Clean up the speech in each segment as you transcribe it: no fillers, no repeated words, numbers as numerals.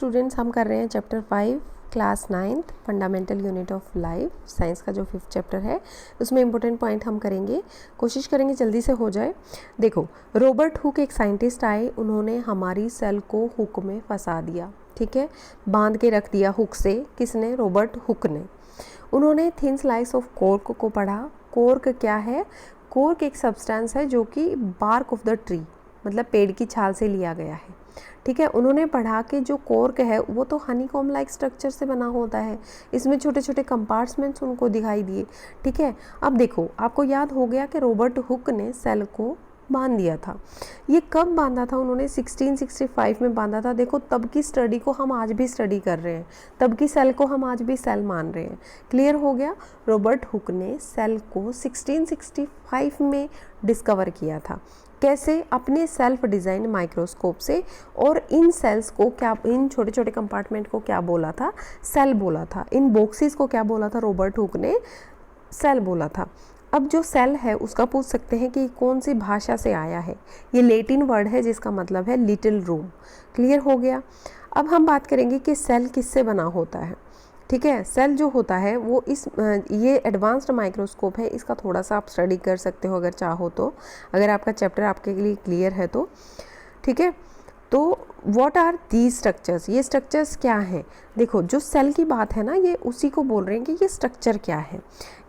Students हम कर रहे हैं chapter 5 class 9th fundamental unit of life science का जो 5th चैप्टर है उसमें इंपॉर्टेंट पॉइंट हम करेंगे, कोशिश करेंगे जल्दी से हो जाए। देखो, रॉबर्ट हुक एक साइंटिस्ट आए, उन्होंने हमारी सेल को हुक में फंसा दिया। ठीक है, बांध के रख दिया हुक से। किसने? रॉबर्ट हुक ने। उन्होंने थिन स्लाइस ऑफ कॉर्क को पढ़ा। कॉर्क क्या है? कॉर्क एक सब्सटेंस है जो कि बार्क ऑफ द ट्री मतलब पेड़ की छाल से लिया गया है। ठीक है, उन्होंने पढ़ा कि जो कॉर्क है वो तो हनीकॉम लाइक स्ट्रक्चर से बना होता है, इसमें छोटे छोटे कंपार्टमेंट्स उनको दिखाई दिए। ठीक है, अब देखो, आपको याद हो गया कि रॉबर्ट हुक ने सेल को बांध दिया था। ये कब बांधा था उन्होंने? 1665 में बांधा था। देखो, तब की स्टडी को हम आज भी स्टडी कर रहे हैं, तब की सेल को हम आज भी सेल मान रहे हैं। क्लियर हो गया? रॉबर्ट हुक ने सेल को 1665 में डिस्कवर किया था। कैसे? अपने सेल्फ डिज़ाइन माइक्रोस्कोप से। और इन सेल्स को क्या, इन छोटे छोटे कंपार्टमेंट को क्या बोला था? सेल बोला था। इन बॉक्सेस को क्या बोला था? रॉबर्ट हुक ने सेल बोला था। अब जो सेल है उसका पूछ सकते हैं कि कौन सी भाषा से आया है। ये लैटिन वर्ड है जिसका मतलब है लिटिल रूम। क्लियर हो गया? अब हम बात करेंगे कि सेल किससे बना होता है। ठीक है, सेल जो होता है वो ये एडवांस्ड माइक्रोस्कोप है, इसका थोड़ा सा आप स्टडी कर सकते हो अगर चाहो तो, अगर आपका चैप्टर आपके लिए क्लियर है तो। ठीक है, तो व्हाट आर दीज स्ट्रक्चर्स? ये स्ट्रक्चर्स क्या हैं? देखो, जो सेल की बात है ना, ये उसी को बोल रहे हैं कि ये स्ट्रक्चर क्या है।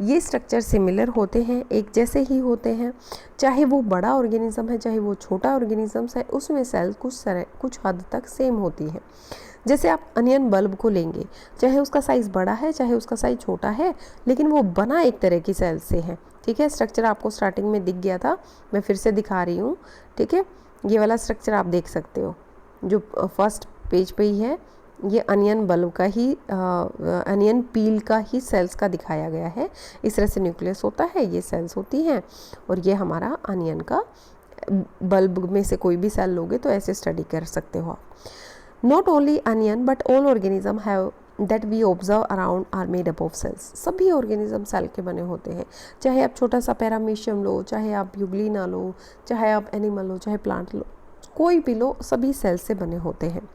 ये स्ट्रक्चर सिमिलर होते हैं, एक जैसे ही होते हैं, चाहे वो बड़ा ऑर्गेनिज्म है चाहे वो छोटा ऑर्गेनिज्म है, उसमें सेल कुछ हद तक सेम होती है। जैसे आप अनियन बल्ब को लेंगे, चाहे उसका साइज़ बड़ा है चाहे उसका साइज़ छोटा है, लेकिन वो बना एक तरह की सेल से है। ठीक है, स्ट्रक्चर आपको स्टार्टिंग में दिख गया था, मैं फिर से दिखा रही हूँ। ठीक है, ये वाला स्ट्रक्चर आप देख सकते हो जो फर्स्ट पेज पे ही है। ये अनियन बल्ब का ही अनियन पील का ही सेल्स का दिखाया गया है। इस तरह से न्यूक्लियस होता है, ये सेल्स होती हैं, और ये हमारा अनियन का बल्ब में से कोई भी सेल लोगे तो ऐसे स्टडी कर सकते हो आप। Not only onion but all organism have that we observe around are made up of cells. सभी ऑर्गेनिज्म सेल के बने होते हैं, चाहे आप छोटा सा पैरामीशियम लो, चाहे आप यूग्लिना लो, चाहे आप एनिमल लो, चाहे प्लांट लो, कोई भी लो, सभी सेल्स से बने होते हैं।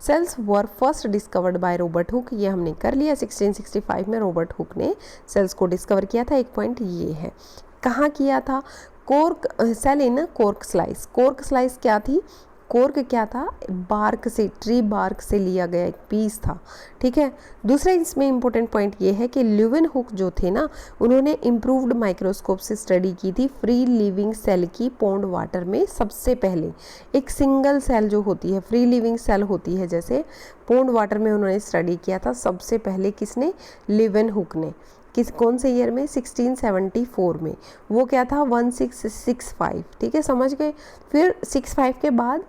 Cells were first discovered by Robert Hooke. ये हमने कर लिया, 1665 में रॉबर्ट हुक ने सेल्स को डिस्कवर किया था। एक पॉइंट ये है, कहाँ किया था? Cork cell in cork slice. Cork slice क्या थी? कॉर्क क्या था? बार्क से, ट्री बार्क से लिया गया एक पीस था। ठीक है, दूसरा इसमें इंपॉर्टेंट पॉइंट ये है कि ल्यूवेन हुक जो थे ना, उन्होंने इम्प्रूव्ड माइक्रोस्कोप से स्टडी की थी फ्री लिविंग सेल की पॉन्ड वाटर में। सबसे पहले एक सिंगल सेल जो होती है, फ्री लिविंग सेल होती है, जैसे पॉन्ड वाटर में उन्होंने स्टडी किया था सबसे पहले। किसने? ल्यूवेन हुक ने। कौन से ईयर में? 1674 में। वो क्या था? 1665। ठीक है, समझ गए? फिर 65 के बाद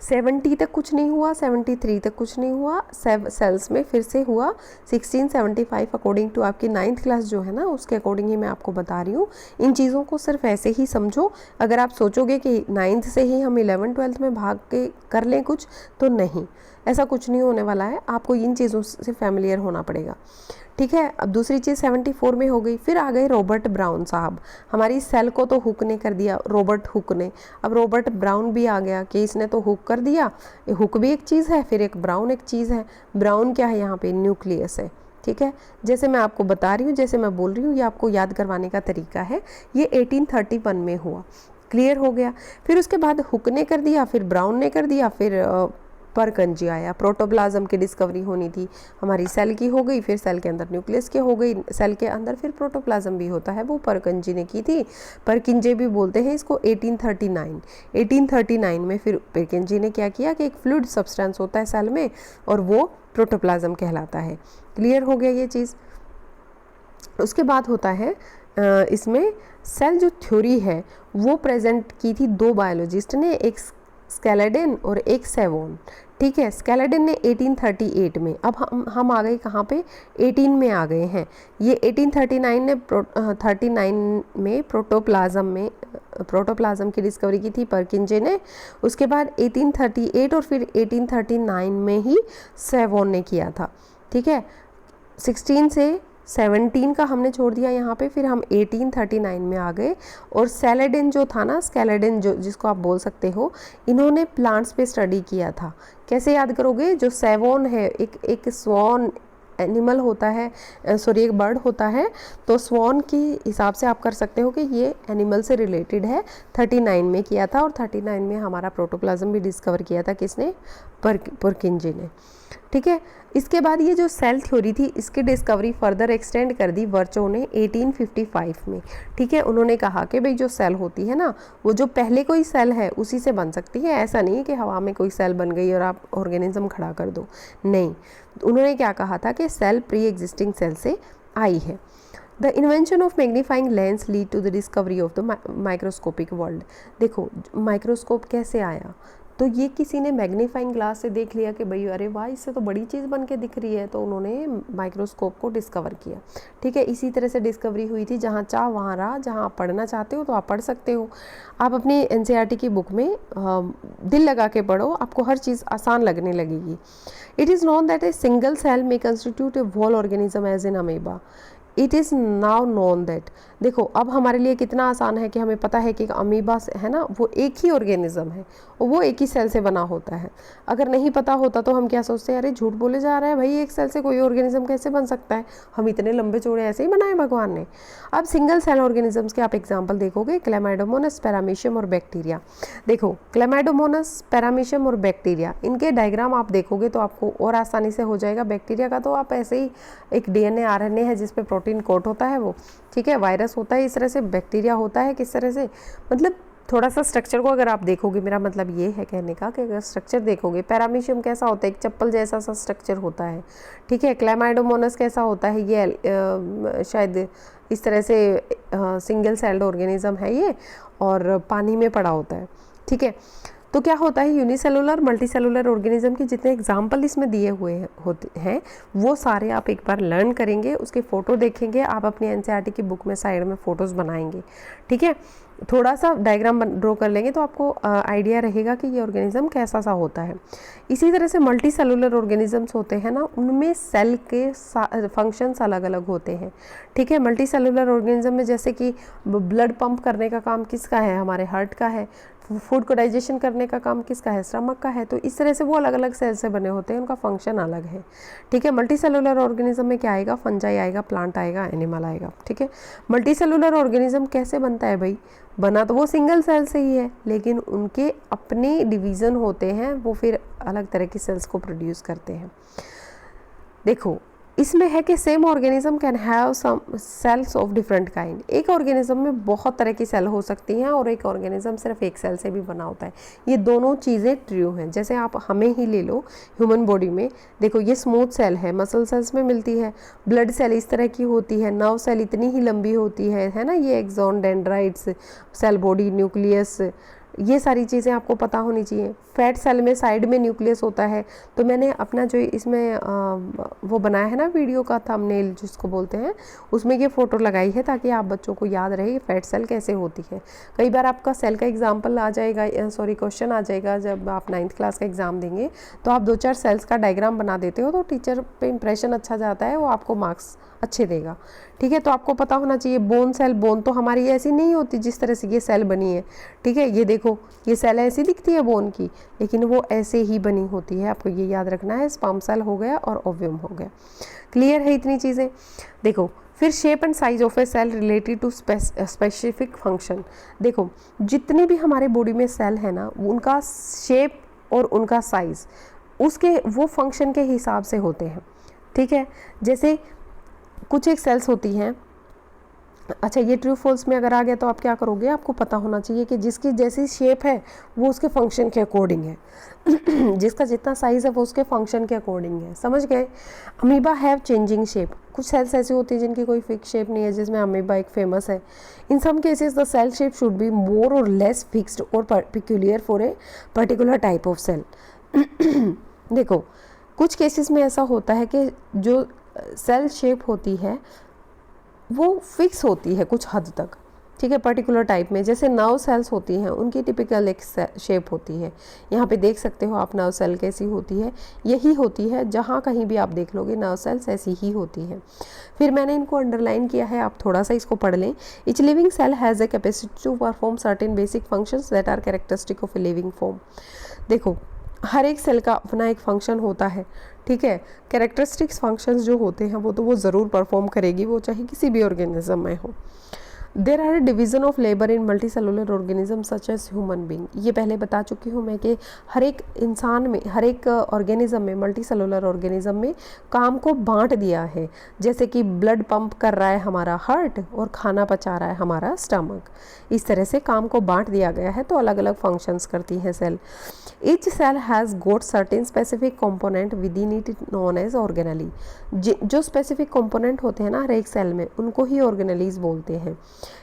70 तक कुछ नहीं हुआ, 73 तक कुछ नहीं हुआ, सेल्स में फिर से हुआ 1675। अकॉर्डिंग टू आपकी 9th क्लास जो है ना, उसके अकॉर्डिंग ही मैं आपको बता रही हूँ। इन चीज़ों को सिर्फ ऐसे ही समझो। अगर आप सोचोगे कि 9th से ही हम 11th-12th में भाग के कर लें कुछ, तो नहीं, ऐसा कुछ नहीं होने वाला है। आपको इन चीज़ों से फैमिलियर होना पड़ेगा। ठीक है, अब दूसरी चीज़ 74 में हो गई। फिर आ गए रॉबर्ट ब्राउन साहब। हमारी सेल को तो हुक ने कर दिया, रॉबर्ट हुक ने। अब रॉबर्ट ब्राउन भी आ गया कि इसने तो हुक कर दिया। हुक भी एक चीज़ है, फिर एक ब्राउन एक चीज़ है। ब्राउन क्या है? यहाँ पे न्यूक्लियस है। ठीक है, जैसे मैं आपको बता रही हूँ, जैसे मैं बोल रही हूँ, ये आपको याद करवाने का तरीका है। ये 1831 में हुआ। क्लियर हो गया? फिर उसके बाद हुक ने कर दिया, फिर ब्राउन ने कर दिया, फिर परकंजी आया। प्रोटोप्लाज्म की डिस्कवरी होनी थी, हमारी सेल की हो गई, फिर सेल के अंदर न्यूक्लियस की हो गई, सेल के अंदर फिर प्रोटोप्लाज्म भी होता है, वो परकंजी ने की थी। परकिंजे भी बोलते हैं इसको। 1839 में फिर परकिंजी ने क्या किया कि एक फ्लूइड सब्सटेंस होता है सेल में, और वो प्रोटोप्लाज्म कहलाता है। क्लियर हो गया ये चीज़? उसके बाद होता है इसमें सेल जो थ्योरी है वो प्रेजेंट की थी दो बायोलॉजिस्ट ने, एक स्केलेडन और एक सेवॉन। ठीक है, स्केलेडन ने 1838 में। अब हम आ गए कहाँ पे? 18 में आ गए हैं। ये 1839 में प्रोटोप्लाज्म की डिस्कवरी की थी परकिंजे ने। उसके बाद 1838 और फिर 1839 में ही सेवॉन ने किया था। ठीक है, 16 से 17 का हमने छोड़ दिया यहाँ पे, फिर हम 1839 में आ गए। और सैलेडिन जो था ना, स्केलेडिन जो जिसको आप बोल सकते हो, इन्होंने प्लांट्स पे स्टडी किया था। कैसे याद करोगे, जो सेवोन है, एक स्वॉन एनिमल होता है, सॉरी एक बर्ड होता है, तो स्वॉन के हिसाब से आप कर सकते हो कि ये एनिमल से रिलेटेड है। 39 में किया था, और 39 में हमारा प्रोटोप्लाज्म भी डिस्कवर किया था किसने, पुरकिंजे ने। ठीक है, इसके बाद ये जो सेल थ्योरी थी, इसकी डिस्कवरी फर्दर एक्सटेंड कर दी वर्चो ने 1855 में। ठीक है, उन्होंने कहा कि भाई जो सेल होती है ना, वो जो पहले कोई सेल है उसी से बन सकती है, ऐसा नहीं है कि हवा में कोई सेल बन गई और आप ऑर्गेनिज्म खड़ा कर दो, नहीं। उन्होंने क्या कहा था कि सेल प्री एग्जिस्टिंग सेल से आई है। The invention of magnifying lens lead to the discovery of the microscopic world. देखो माइक्रोस्कोप कैसे आया, तो ये किसी ने मैग्नीफाइंग ग्लास से देख लिया कि भाई अरे वाह, इससे तो बड़ी चीज़ बन के दिख रही है, तो उन्होंने माइक्रोस्कोप को डिस्कवर किया। ठीक है, इसी तरह से डिस्कवरी हुई थी, जहाँ चाह वहाँ रहा, जहाँ आप पढ़ना चाहते हो तो आप पढ़ सकते हो। आप अपनी NCERT की बुक में दिल लगा के पढ़ो, आपको हर चीज़ आसान लगने लगेगी। It is known that a single cell may constitute a whole organism as an amoeba. It is now known that, देखो अब हमारे लिए कितना आसान है कि हमें पता है कि अमीबा है ना, वो एक ही ऑर्गेनिज्म है और वो एक ही सेल से बना होता है। अगर नहीं पता होता तो हम क्या सोचते हैं, अरे झूठ बोले जा रहा है भाई, एक सेल से कोई ऑर्गेनिज्म कैसे बन सकता है, हम इतने लंबे चौड़े ऐसे ही बनाए भगवान ने। अब सिंगल सेल ऑर्गेनिजम्स के आप एग्जाम्पल देखोगे, क्लैमाइडोमोनास, पैरामीशियम और बैक्टीरिया। देखो क्लैमाइडोमोनास, पैरामीशियम और बैक्टीरिया, इनके डायग्राम आप देखोगे तो आपको और आसानी से हो जाएगा। बैक्टीरिया का तो आप ऐसे ही, एक DNA RNA है जिसपे प्रोटीन कोट होता है वो, ठीक है, वायरस होता है इस तरह से, बैक्टीरिया होता है किस तरह से, मतलब थोड़ा सा स्ट्रक्चर को अगर आप देखोगे, मेरा मतलब ये है कहने का कि अगर स्ट्रक्चर देखोगे, पैरामीशियम कैसा होता है, एक चप्पल जैसा सा स्ट्रक्चर होता है। ठीक है, क्लैमाइडोमोनास कैसा होता है, ये शायद इस तरह से सिंगल सेल्ड ऑर्गेनिज्म है ये, और पानी में पड़ा होता है। ठीक है, तो क्या होता है, यूनिसेलुलर मल्टीसेलुलर ऑर्गेनिज्म के जितने एग्जाम्पल इसमें दिए हुए होते हैं वो सारे आप एक बार लर्न करेंगे, उसके फ़ोटो देखेंगे, आप अपनी NCERT की बुक में साइड में फ़ोटोज़ बनाएंगे। ठीक है, थोड़ा सा डायग्राम ड्रॉ कर लेंगे तो आपको आइडिया रहेगा कि ये ऑर्गेनिज्म कैसा सा होता है। इसी तरह से मल्टी सेलुलर ऑर्गेनिजम्स होते हैं ना, उनमें सेल के फंक्शंस अलग अलग होते हैं। ठीक है, मल्टी सेलुलर ऑर्गेनिज्म में जैसे कि ब्लड पंप करने का काम किसका है, हमारे हार्ट का है, फूड को डाइजेशन करने का काम किसका है, स्टमक का है। तो इस तरह से वो अलग अलग सेल से बने होते हैं, उनका फंक्शन अलग है। ठीक है, मल्टी सेलुलर ऑर्गेनिज्म में क्या आएगा, फंजाई आएगा, प्लांट आएगा, एनिमल आएगा। ठीक है, मल्टी सेलुलर ऑर्गेनिज्म कैसे बनता है भाई, बना तो वो सिंगल सेल से ही है, लेकिन उनके अपने डिवीज़न होते हैं, वो फिर अलग तरह की सेल्स को प्रोड्यूस करते हैं। देखो इसमें है कि same organism can have some cells of different kind. एक ऑर्गेनिज्म में बहुत तरह की सेल हो सकती हैं और एक ऑर्गेनिज्म सिर्फ एक सेल से भी बना होता है। ये दोनों चीज़ें ट्रू हैं। जैसे आप हमें ही ले लो, ह्यूमन बॉडी में देखो ये स्मूथ सेल है, मसल सेल्स में मिलती है, ब्लड सेल इस तरह की होती है, नर्व सेल इतनी ही लंबी होती है ना, ये axon, dendrites, cell body, nucleus, ये सारी चीज़ें आपको पता होनी चाहिए। फैट सेल में साइड में न्यूक्लियस होता है। तो मैंने अपना जो इसमें वो बनाया है ना वीडियो का थंबनेल जिसको बोलते हैं, उसमें ये फ़ोटो लगाई है ताकि आप बच्चों को याद रहे फैट सेल कैसे होती है। कई बार आपका सेल का एग्जाम्पल आ जाएगा, क्वेश्चन आ जाएगा जब आप 9th क्लास का एग्ज़ाम देंगे, तो आप 2-4 सेल्स का डायग्राम बना देते हो तो टीचर पे इंप्रेशन अच्छा जाता है, वो आपको मार्क्स अच्छे देगा। ठीक है, तो आपको पता होना चाहिए बोन सेल, बोन तो हमारी ऐसी नहीं होती जिस तरह से ये सेल बनी है। ठीक है, ये देखो ये सेल ऐसी दिखती है बोन की, लेकिन वो ऐसे ही बनी होती है, आपको ये याद रखना है। स्पर्म सेल हो गया और ओव्यूम हो गया। क्लियर है इतनी चीज़ें। देखो फिर shape and size of a cell related to specific function. देखो जितने भी हमारे बॉडी में सेल है ना, उनका शेप और उनका साइज उसके वो फंक्शन के हिसाब से होते हैं। ठीक है, जैसे कुछ एक सेल्स होती हैं, अच्छा ये ट्रू फॉल्स में अगर आ गया तो आप क्या करोगे, आपको पता होना चाहिए कि जिसकी जैसी शेप है वो उसके फंक्शन के अकॉर्डिंग है जिसका जितना साइज़ है वो उसके फंक्शन के अकॉर्डिंग है। समझ गए। Amoeba have changing shape. कुछ सेल्स ऐसी होती है जिनकी कोई फिक्स शेप नहीं है, जिसमें अमीबा एक फेमस है। In some cases the cell shape should be more और लेस फिक्स्ड और peculiar for a particular type of cell. देखो कुछ केसेस में ऐसा होता है कि जो सेल शेप होती है वो फिक्स होती है कुछ हद तक। ठीक है, पर्टिकुलर टाइप में, जैसे नर्व सेल्स होती हैं उनकी टिपिकल एक शेप होती है। यहाँ पे देख सकते हो आप नर्व सेल कैसी होती है, यही होती है, जहाँ कहीं भी आप देख लोगे नर्व सेल्स ऐसी ही होती है। फिर मैंने इनको अंडरलाइन किया है, आप थोड़ा सा इसको पढ़ लें। Each living cell has a capacity to perform certain basic functions that are characteristic of a living form. देखो, हर एक सेल का अपना एक फंक्शन होता है, ठीक है। कैरेक्टरिस्टिक्स फंक्शंस जो होते हैं वो ज़रूर परफॉर्म करेगी, वो चाहे किसी भी ऑर्गेनिज्म में हो। There are division of labour in multi cellular organism such as human being. ये पहले बता चुकी हूँ मैं कि हर एक इंसान में, हर एक ऑर्गेनिज्म में, मल्टी सेलुलर ऑर्गेनिज्म में काम को बांट दिया है। जैसे कि ब्लड पंप कर रहा है हमारा हार्ट और खाना पचा रहा है हमारा स्टमक, इस तरह से काम को बांट दिया गया है, तो अलग अलग फंक्शंस करती हैं सेल। Each cell has got certain specific component within it known as organelle. जो स्पेसिफिक कंपोनेंट होते हैं ना हर एक सेल में, उनको ही ऑर्गेनलीज बोलते हैं।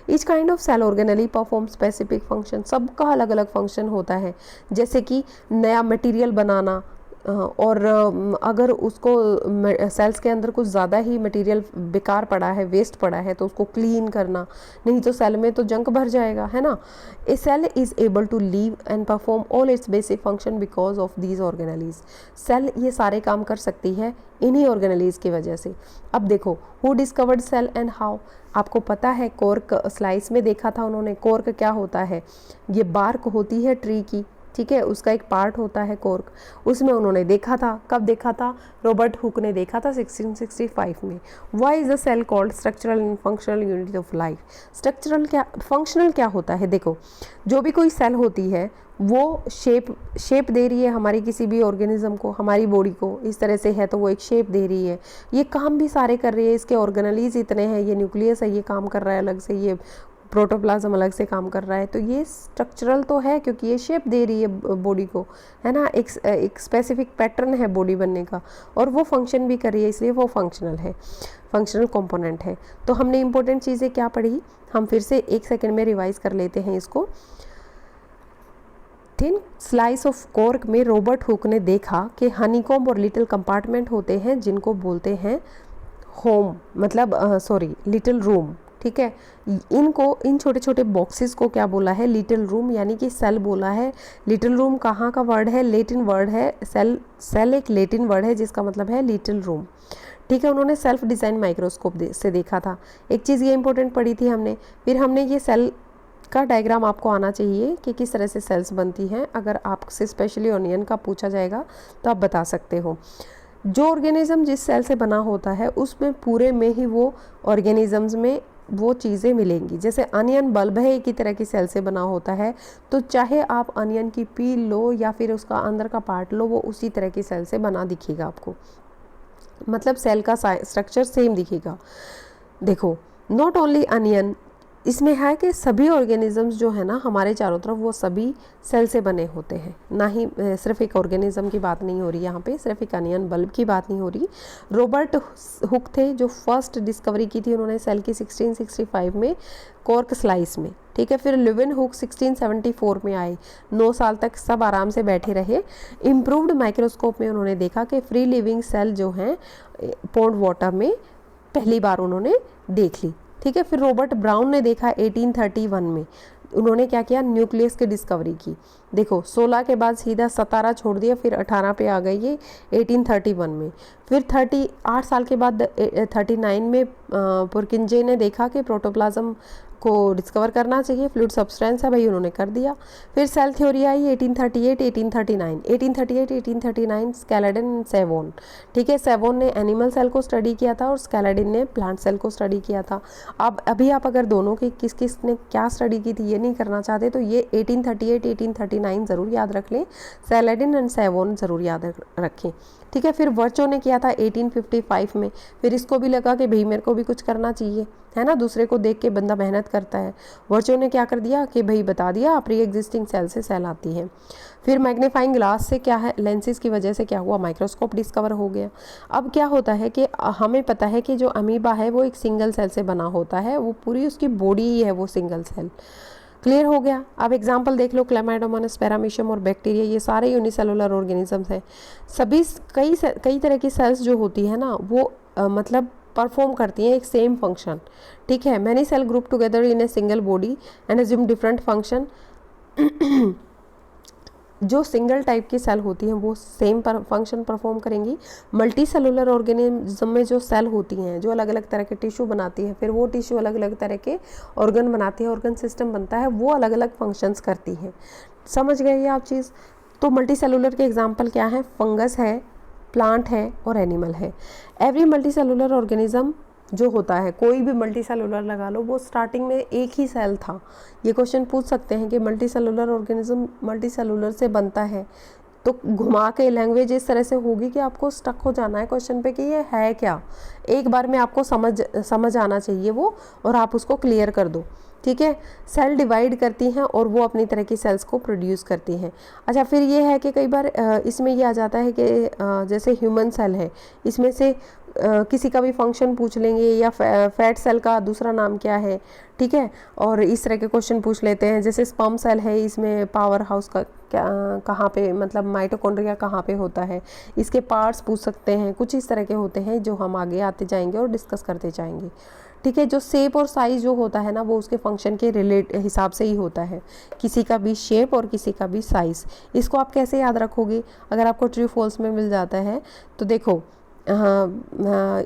Each kind of cell organelle perform specific function. सबका अलग अलग फंक्शन होता है, जैसे कि नया मटेरियल बनाना, और अगर उसको सेल्स के अंदर कुछ ज़्यादा ही मटेरियल बेकार पड़ा है, वेस्ट पड़ा है, तो उसको क्लीन करना, नहीं तो सेल में तो जंक भर जाएगा, है ना। A cell is able to live and perform all its basic function because of these organelles. Cell ये सारे काम कर सकती है इन्हीं ऑर्गेनलीज की वजह से। अब देखो, who discovered cell and how. आपको पता है, कॉर्क स्लाइस में देखा था उन्होंने। कॉर्क क्या होता है, ये बार्क होती है ट्री की, ठीक है, उसका एक पार्ट होता है कॉर्क। उसमें उन्होंने देखा था, कब देखा था, रॉबर्ट हुक ने देखा था 1665 में। Why is a cell called structural and functional unit of life. Structural क्या, फंक्शनल क्या होता है। देखो, जो भी कोई सेल होती है वो शेप दे रही है हमारी किसी भी ऑर्गेनिज्म को, हमारी बॉडी को, इस तरह से है तो वो एक शेप दे रही है। ये काम भी सारे कर रही है, इसके ऑर्गेनलीज इतने हैं, ये न्यूक्लियस है, ये काम कर रहा है अलग से, ये प्रोटोप्लाज्म अलग से काम कर रहा है, तो ये स्ट्रक्चरल तो है क्योंकि ये शेप दे रही है बॉडी को, है ना। एक स्पेसिफिक पैटर्न है बॉडी बनने का, और वो फंक्शन भी कर रही है, इसलिए वो फंक्शनल है, फंक्शनल कंपोनेंट है। तो हमने इंपॉर्टेंट चीज़ें क्या पढ़ी, हम फिर से एक सेकंड में रिवाइज कर लेते हैं इसको। थिन स्लाइस ऑफ कॉर्क में रॉबर्ट हुक ने देखा कि हनीकॉम्ब और लिटिल कंपार्टमेंट होते हैं जिनको बोलते हैं होम, मतलब लिटिल रूम, ठीक है। इन छोटे छोटे बॉक्सेस को क्या बोला है, लिटिल रूम, यानी कि सेल बोला है। लिटिल रूम कहाँ का वर्ड है, लेटिन वर्ड है। सेल एक लेटिन वर्ड है जिसका मतलब है लिटिल रूम, ठीक है। उन्होंने सेल्फ डिज़ाइन माइक्रोस्कोप से देखा था। एक चीज़ ये इंपॉर्टेंट पढ़ी थी हमने। फिर हमने ये सेल का डायग्राम आपको आना चाहिए कि किस तरह से सेल्स बनती हैं। अगर आपसे स्पेशली ऑनियन का पूछा जाएगा तो आप बता सकते हो। जो ऑर्गेनिज्म जिस सेल से बना होता है उसमें पूरे में ही वो ऑर्गेनिजम्स में वो चीज़ें मिलेंगी। जैसे अनियन बल्ब है, एक ही तरह की सेल से बना होता है, तो चाहे आप अनियन की पील लो या फिर उसका अंदर का पार्ट लो, वो उसी तरह की सेल से बना दिखेगा आपको, मतलब सेल का स्ट्रक्चर सेम दिखेगा। देखो, नॉट ओनली अनियन, इसमें है कि सभी ऑर्गेनिजम्स जो है ना हमारे चारों तरफ, वो सभी सेल से बने होते हैं। ना ही सिर्फ एक ऑर्गेनिज्म की बात नहीं हो रही यहाँ पे, सिर्फ एक अनियन बल्ब की बात नहीं हो रही। रॉबर्ट हुक थे जो फर्स्ट डिस्कवरी की थी उन्होंने सेल की 1665 में कॉर्क स्लाइस में, ठीक है। फिर लिविन हुक 1674 में आए, 9 साल तक सब आराम से बैठे रहे। इम्प्रूव्ड माइक्रोस्कोप में उन्होंने देखा कि फ्री लिविंग सेल जो हैं पॉन्ड वाटर में पहली बार उन्होंने देख ली, ठीक है। फिर रॉबर्ट ब्राउन ने देखा 1831 में, उन्होंने क्या किया, न्यूक्लियस की डिस्कवरी की। देखो, 16 के बाद सीधा 17 छोड़ दिया, फिर 18 पे आ गई ये 1831 में। फिर 38 साल के बाद 39 में पुरकिंजे ने देखा कि प्रोटोप्लाज्म को डिस्कवर करना चाहिए, फ्लूइड सब्सटेंस है भाई, उन्होंने कर दिया। फिर cell theory I 1838 1839 1838 1839 Schleiden and सेवोन, ठीक है। सेवोन ने एनिमल सेल को स्टडी किया था और स्केलेडन ने प्लांट सेल को स्टडी किया था। अब अभी आप अगर दोनों की किस किस ने क्या स्टडी की थी ये नहीं करना चाहते तो ये 1838 1839 ज़रूर याद रख लें, स्केलेडन एंड सेवोन ज़रूर याद रखें, ठीक है। फिर वर्चो ने किया था 1855 में। फिर इसको भी लगा कि भाई मेरे को भी कुछ करना चाहिए, है ना, दूसरे को देख के बंदा मेहनत करता है। वर्चो ने क्या कर दिया कि भाई बता दिया प्री एग्जिस्टिंग सेल से सेल आती है। फिर मैग्नीफाइंग ग्लास से क्या है, लेंसेज की वजह से क्या हुआ, माइक्रोस्कोप डिस्कवर हो गया। अब क्या होता है कि हमें पता है कि जो अमीबा है वो एक सिंगल सेल से बना होता है, वो पूरी उसकी बॉडी ही है वो सिंगल सेल। क्लियर हो गया। अब एग्जाम्पल देख लो, क्लेमाइडोमोनास, पैरामीशियम और बैक्टीरिया, ये सारे यूनिसेलुलर ऑर्गेनिजम्स हैं। सभी कई तरह की सेल्स जो होती है ना वो मतलब परफॉर्म करती हैं एक सेम फंक्शन, ठीक है। Many cell group together in a single body and assume different function. जो सिंगल टाइप की सेल होती हैं वो सेम फंक्शन परफॉर्म करेंगी। मल्टी सेलुलर ऑर्गेनिज्म में जो सेल होती हैं जो अलग अलग तरह के टिश्यू बनाती हैं, फिर वो टिश्यू अलग अलग तरह के ऑर्गन बनाती है, ऑर्गन सिस्टम बनता है, वो अलग अलग फंक्शंस करती हैं। समझ गए ये आप चीज़? तो मल्टी सेलुलर के एग्जाम्पल क्या है? फंगस है, प्लांट है और एनिमल है। एवरी मल्टी सेलुलर ऑर्गेनिज्म जो होता है, कोई भी मल्टी सेलुलर लगा लो, वो स्टार्टिंग में एक ही सेल था। ये क्वेश्चन पूछ सकते हैं कि multi cellular organism multi cellular से बनता है, तो घुमा के लैंग्वेज इस तरह से होगी कि आपको स्टक हो जाना है क्वेश्चन पे कि ये है क्या। एक बार में आपको समझ आना चाहिए वो, और आप उसको क्लियर कर दो। ठीक है, सेल डिवाइड करती हैं और वो अपनी तरह की सेल्स को प्रोड्यूस करती हैं। अच्छा, फिर ये है कि कई बार इसमें ये आ जाता है कि जैसे ह्यूमन सेल है, इसमें से किसी का भी फंक्शन पूछ लेंगे, या फैट सेल का दूसरा नाम क्या है, ठीक है, और इस तरह के क्वेश्चन पूछ लेते हैं। जैसे स्पर्म सेल है, इसमें पावर हाउस का कहाँ पे, मतलब माइटोकॉन्ड्रिया कहाँ पे होता है, इसके पार्ट्स पूछ सकते हैं। कुछ इस तरह के होते हैं जो हम आगे आते जाएंगे और डिस्कस करते जाएंगे। ठीक है, जो शेप और साइज़ जो होता है ना, वो उसके फंक्शन के हिसाब से ही होता है, किसी का भी शेप और किसी का भी साइज़। इसको आप कैसे याद रखोगे? अगर आपको ट्रू फॉल्स में मिल जाता है तो देखो,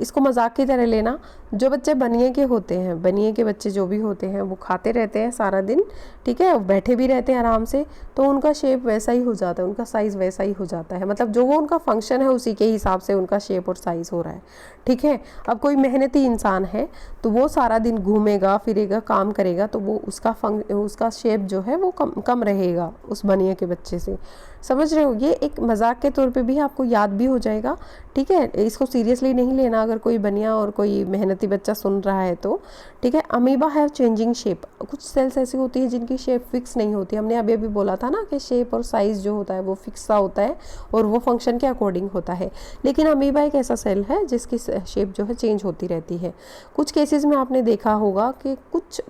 इसको मजाक की तरह लेना। जो बच्चे बनिए के होते हैं, बनिए के बच्चे जो भी होते हैं, वो खाते रहते हैं सारा दिन, ठीक है, बैठे भी रहते हैं आराम से, तो उनका शेप वैसा ही हो जाता है, उनका साइज़ वैसा ही हो जाता है। मतलब जो वो उनका फंक्शन है उसी के हिसाब से उनका शेप और साइज़ हो रहा है। ठीक है, अब कोई मेहनती इंसान है तो वो सारा दिन घूमेगा फिरेगा काम करेगा, तो वो उसका शेप जो है वो कम रहेगा उस बनिए के बच्चे से। समझ रहे हो? ये एक मजाक के तौर पे भी आपको याद भी हो जाएगा। ठीक है, इसको सीरियसली नहीं लेना अगर कोई बनिया और कोई मेहनती बच्चा सुन रहा है तो। ठीक है, अमीबा हैव चेंजिंग शेप। कुछ सेल्स ऐसी होती है जिनकी शेप फिक्स नहीं होती। हमने अभी अभी बोला था ना कि शेप और साइज जो होता है वो फिक्स सा होता है और वो फंक्शन के अकॉर्डिंग होता है। लेकिन अमीबा एक ऐसा सेल है जिसकी शेप जो है चेंज होती रहती है। कुछ केसेस में आपने देखा होगा कि कुछ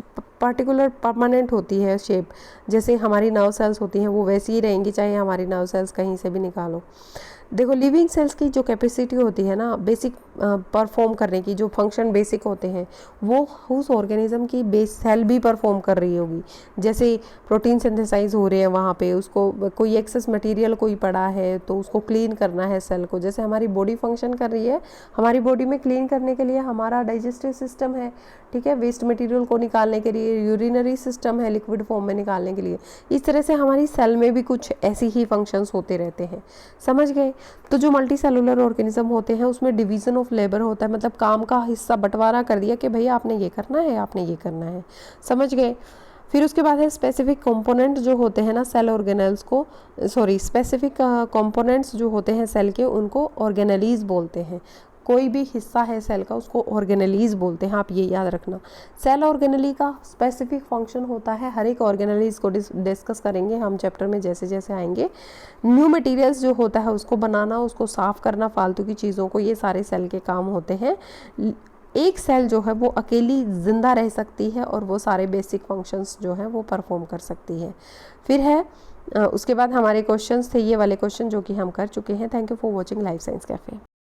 पर्टिकुलर परमानेंट होती है शेप, जैसे हमारी नर्व सेल्स होती हैं वो वैसी ही रहेंगी चाहे हमारी नर्व सेल्स कहीं से भी निकालो। देखो, लिविंग सेल्स की जो कैपेसिटी होती है ना बेसिक परफॉर्म करने की, जो फंक्शन बेसिक होते हैं वो उस ऑर्गेनिज्म की बेस सेल भी परफॉर्म कर रही होगी। जैसे प्रोटीन सिंथेसाइज हो रहे हैं वहाँ पे, उसको कोई एक्सेस मटेरियल कोई पड़ा है तो उसको क्लीन करना है सेल को। जैसे हमारी बॉडी फंक्शन कर रही है, हमारी बॉडी में क्लीन करने के लिए हमारा डाइजेस्टिव सिस्टम है, ठीक है, वेस्ट मटेरियल को निकालने के लिए यूरिनरी सिस्टम है, लिक्विड फॉर्म में निकालने के लिए। इस तरह से हमारी सेल में भी कुछ ऐसी ही फंक्शंस होते रहते हैं। समझ गए? तो जो मल्टी सेलुलर ऑर्गेनिज्म होते हैं उसमें डिवीजन ऑफ लेबर होता है, मतलब काम का हिस्सा बंटवारा कर दिया कि भैया आपने ये करना है, आपने ये करना है। समझ गए? फिर उसके बाद है स्पेसिफिक कंपोनेंट जो होते हैं ना सेल ऑर्गेनेल्स को, स्पेसिफिक कंपोनेंट्स जो होते हैं सेल के, उनको ऑर्गेनेलीज बोलते हैं। कोई भी हिस्सा है सेल का उसको ऑर्गेनेलीज बोलते हैं, आप ये याद रखना। सेल ऑर्गेनेली का स्पेसिफिक फंक्शन होता है, हर एक ऑर्गेनेलीज को डिस्कस करेंगे हम चैप्टर में जैसे जैसे आएंगे। न्यू मटेरियल्स जो होता है उसको बनाना, उसको साफ करना, फालतू की चीज़ों को, ये सारे सेल के काम होते हैं। एक सेल जो है वो अकेली जिंदा रह सकती है और वो सारे बेसिक फंक्शंस जो है वो परफॉर्म कर सकती है। फिर है उसके बाद हमारे क्वेश्चंस थे ये वाले क्वेश्चन जो कि हम कर चुके हैं। Thank you for watching life science cafe.